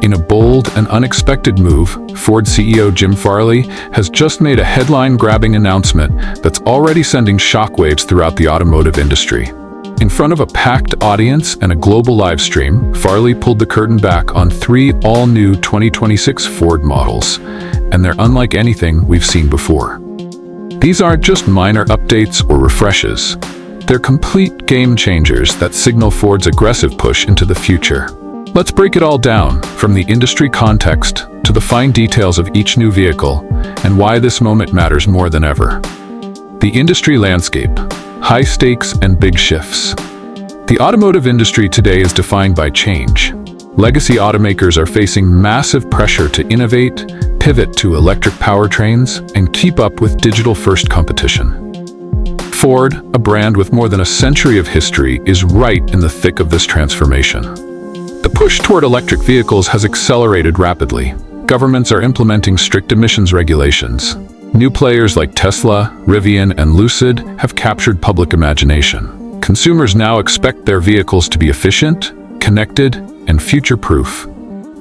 In a bold and unexpected move, Ford CEO Jim Farley has just made a headline-grabbing announcement that's already sending shockwaves throughout the automotive industry. In front of a packed audience and a global live stream, Farley pulled the curtain back on 3 all-new 2026 Ford models, and they're unlike anything we've seen before. These aren't just minor updates or refreshes. They're complete game changers that signal Ford's aggressive push into the future. Let's break it all down, from the industry context to the fine details of each new vehicle, and why this moment matters more than ever. The industry landscape. High stakes and big shifts. The automotive industry today is defined by change. Legacy automakers are facing massive pressure to innovate, pivot to electric powertrains, and keep up with digital-first competition. Ford, a brand with more than a century of history, is right in the thick of this transformation. The push toward electric vehicles has accelerated rapidly. Governments are implementing strict emissions regulations. New players like Tesla, Rivian, and Lucid have captured public imagination. Consumers now expect their vehicles to be efficient, connected, and future-proof.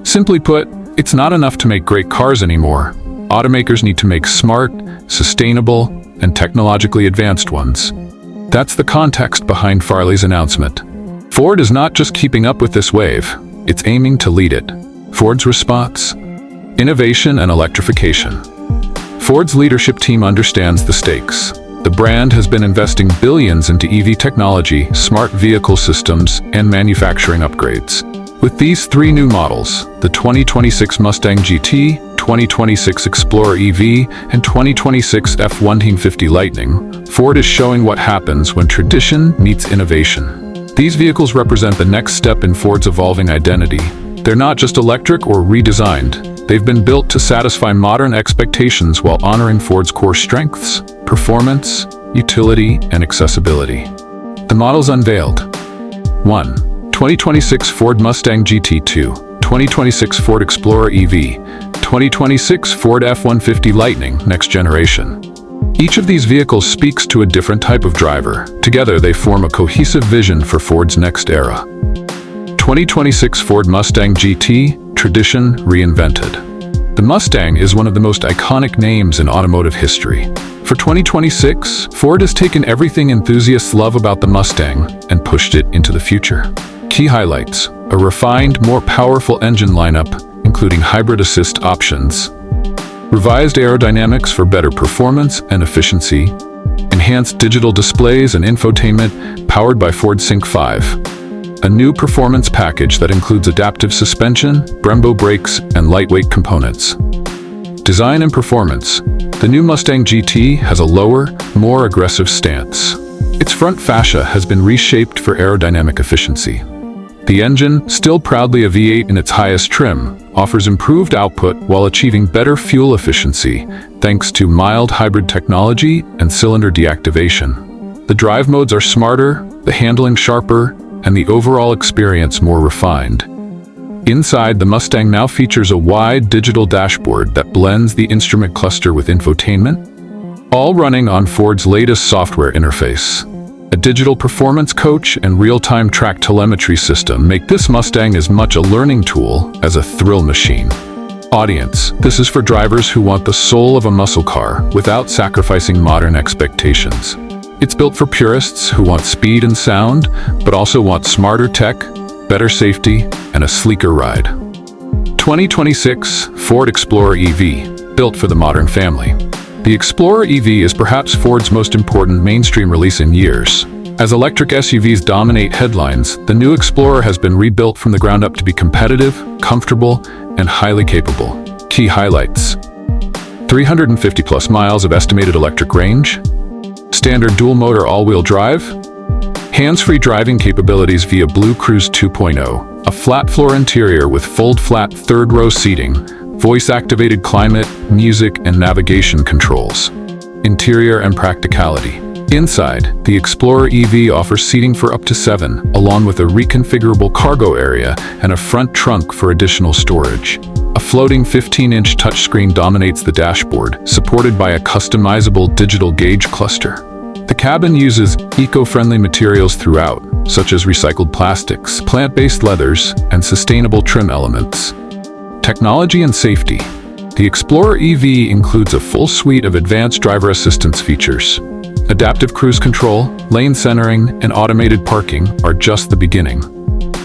Simply put, it's not enough to make great cars anymore. Automakers need to make smart, sustainable, and technologically advanced ones. That's the context behind Farley's announcement. Ford is not just keeping up with this wave, it's aiming to lead it. Ford's response? Innovation and electrification. Ford's leadership team understands the stakes. The brand has been investing billions into EV technology, smart vehicle systems, and manufacturing upgrades. With these 3 new models, the 2026 Mustang GT, 2026 Explorer EV, and 2026 F-150 Lightning, Ford is showing what happens when tradition meets innovation. These vehicles represent the next step in Ford's evolving identity. They're not just electric or redesigned. They've been built to satisfy modern expectations while honoring Ford's core strengths: performance, utility, and accessibility. The models unveiled. 1. 2026 Ford Mustang GT. 2. 2026 Ford Explorer EV. 2026 Ford F-150 Lightning Next Generation. Each of these vehicles speaks to a different type of driver. Together, they form a cohesive vision for Ford's next era. 2026 Ford Mustang GT, tradition reinvented. The Mustang is one of the most iconic names in automotive history. For 2026, Ford has taken everything enthusiasts love about the Mustang and pushed it into the future. Key highlights: a refined, more powerful engine lineup, including hybrid assist options, revised aerodynamics for better performance and efficiency, enhanced digital displays and infotainment powered by Ford Sync 5, a new performance package that includes adaptive suspension, Brembo brakes, and lightweight components. Design and performance. The new Mustang GT has a lower, more aggressive stance. Its front fascia has been reshaped for aerodynamic efficiency. The engine, still proudly a V8 in its highest trim, offers improved output while achieving better fuel efficiency thanks to mild hybrid technology and cylinder deactivation. The drive modes are smarter, the handling sharper, and the overall experience more refined. Inside, the Mustang now features a wide digital dashboard that blends the instrument cluster with infotainment, all running on Ford's latest software interface. A digital performance coach and real-time track telemetry system make this Mustang as much a learning tool as a thrill machine. Audience: this is for drivers who want the soul of a muscle car without sacrificing modern expectations. It's built for purists who want speed and sound, but also want smarter tech, better safety, and a sleeker ride. 2026 Ford Explorer EV, built for the modern family. The Explorer EV is perhaps Ford's most important mainstream release in years. As electric SUVs dominate headlines, the new Explorer has been rebuilt from the ground up to be competitive, comfortable, and highly capable. Key highlights: 350+ miles of estimated electric range, standard dual-motor all-wheel drive, hands-free driving capabilities via Blue Cruise 2.0, a flat-floor interior with fold-flat third-row seating, voice-activated climate, music, and navigation controls. Interior and practicality. Inside, the Explorer EV offers seating for up to 7, along with a reconfigurable cargo area and a front trunk for additional storage. A floating 15-inch touchscreen dominates the dashboard, supported by a customizable digital gauge cluster. The cabin uses eco-friendly materials throughout, such as recycled plastics, plant-based leathers, and sustainable trim elements. Technology and safety. The Explorer EV includes a full suite of advanced driver assistance features. Adaptive cruise control, lane centering, and automated parking are just the beginning.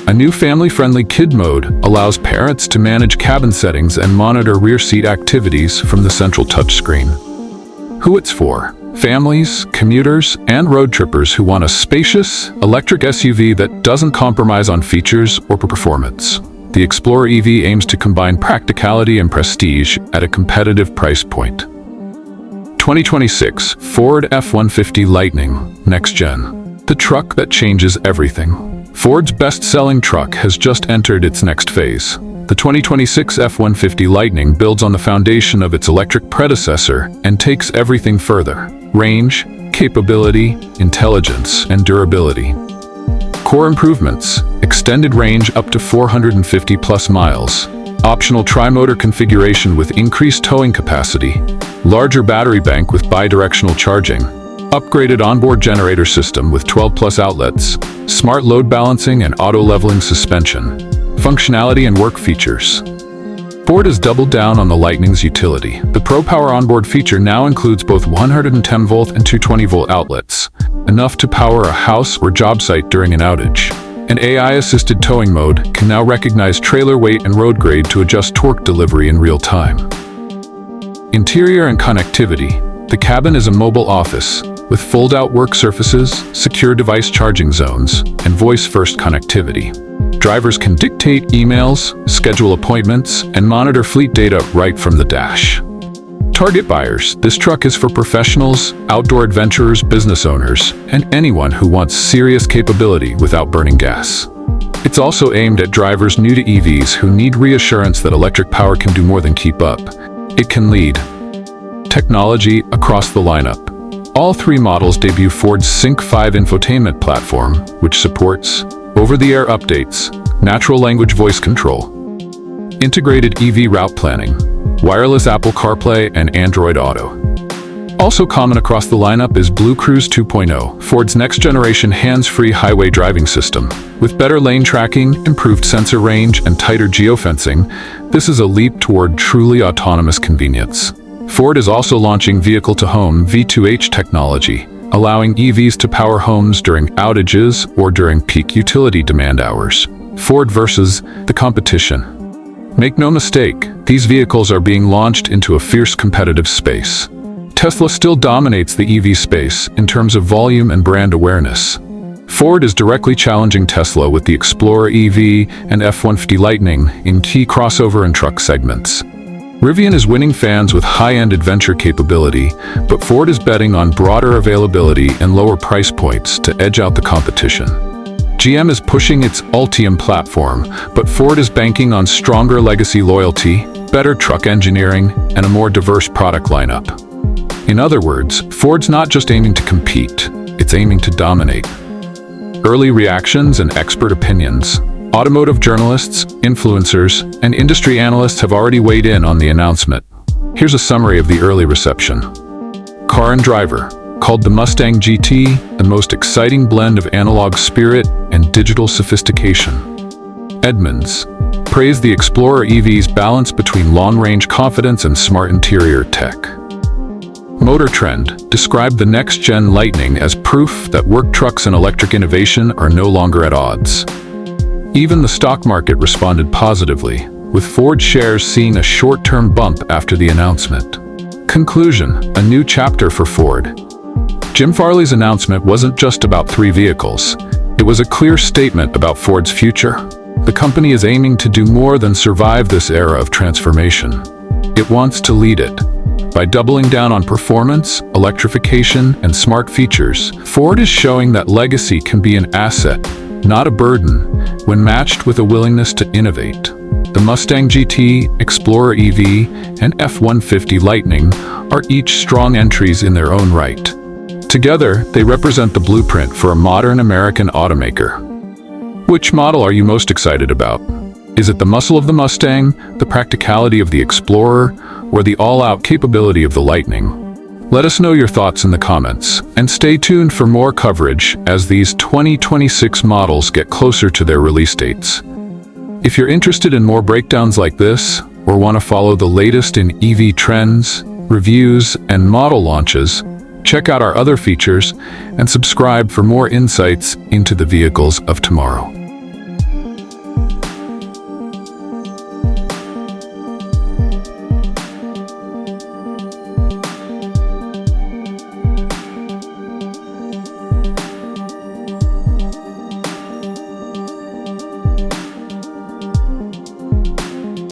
A new family-friendly kid mode allows parents to manage cabin settings and monitor rear seat activities from the central touchscreen. Who it's for? Families, commuters, and road trippers who want a spacious, electric SUV that doesn't compromise on features or performance. The Explorer EV aims to combine practicality and prestige at a competitive price point. 2026 Ford F-150 Lightning Next Gen. The truck that changes everything. Ford's best-selling truck has just entered its next phase. The 2026 F-150 Lightning builds on the foundation of its electric predecessor and takes everything further. Range, capability, intelligence, and durability. Core improvements: extended range up to 450+ miles. Optional tri-motor configuration with increased towing capacity. Larger battery bank with bi-directional charging. Upgraded onboard generator system with 12+ outlets. Smart load balancing and auto-leveling suspension. Functionality and work features. Ford has doubled down on the Lightning's utility. The Pro Power onboard feature now includes both 110-volt and 220-volt outlets, enough to power a house or job site during an outage. An AI-assisted towing mode can now recognize trailer weight and road grade to adjust torque delivery in real time. Interior and connectivity. The cabin is a mobile office, with fold-out work surfaces, secure device charging zones, and voice-first connectivity. Drivers can dictate emails, schedule appointments, and monitor fleet data right from the dash. Target buyers. This truck is for professionals, outdoor adventurers, business owners, and anyone who wants serious capability without burning gas. It's also aimed at drivers new to EVs who need reassurance that electric power can do more than keep up. It can lead. Technology across the lineup. All three models debut Ford's Sync 5 infotainment platform, which supports over-the-air updates, natural language voice control, integrated EV route planning, wireless Apple CarPlay, and Android Auto. Also common across the lineup is Blue Cruise 2.0, Ford's next-generation hands-free highway driving system. With better lane tracking, improved sensor range, and tighter geofencing, this is a leap toward truly autonomous convenience. Ford is also launching vehicle-to-home V2H technology, allowing EVs to power homes during outages or during peak utility demand hours. Ford versus the competition. Make no mistake, these vehicles are being launched into a fierce competitive space. Tesla still dominates the EV space in terms of volume and brand awareness. Ford is directly challenging Tesla with the Explorer EV and F-150 Lightning in key crossover and truck segments. Rivian is winning fans with high-end adventure capability, but Ford is betting on broader availability and lower price points to edge out the competition. GM is pushing its Ultium platform, but Ford is banking on stronger legacy loyalty, better truck engineering, and a more diverse product lineup. In other words, Ford's not just aiming to compete, it's aiming to dominate. Early reactions and expert opinions. Automotive journalists, influencers, and industry analysts have already weighed in on the announcement. Here's a summary of the early reception. Car and driver. Called the Mustang GT, the most exciting blend of analog spirit and digital sophistication. Edmunds praised the Explorer EV's balance between long-range confidence and smart interior tech. Motor Trend described the next-gen Lightning as proof that work trucks and electric innovation are no longer at odds. Even the stock market responded positively, with Ford shares seeing a short-term bump after the announcement. Conclusion: a new chapter for Ford. Jim Farley's announcement wasn't just about three vehicles. It was a clear statement about Ford's future. The company is aiming to do more than survive this era of transformation. It wants to lead it. By doubling down on performance, electrification, and smart features, Ford is showing that legacy can be an asset, not a burden, when matched with a willingness to innovate. The Mustang GT, Explorer EV, and F-150 Lightning are each strong entries in their own right. Together, they represent the blueprint for a modern American automaker. Which model are you most excited about? Is it the muscle of the Mustang, the practicality of the Explorer, or the all-out capability of the Lightning? Let us know your thoughts in the comments, and stay tuned for more coverage as these 2026 models get closer to their release dates. If you're interested in more breakdowns like this, or want to follow the latest in EV trends, reviews, and model launches, check out our other features and subscribe for more insights into the vehicles of tomorrow.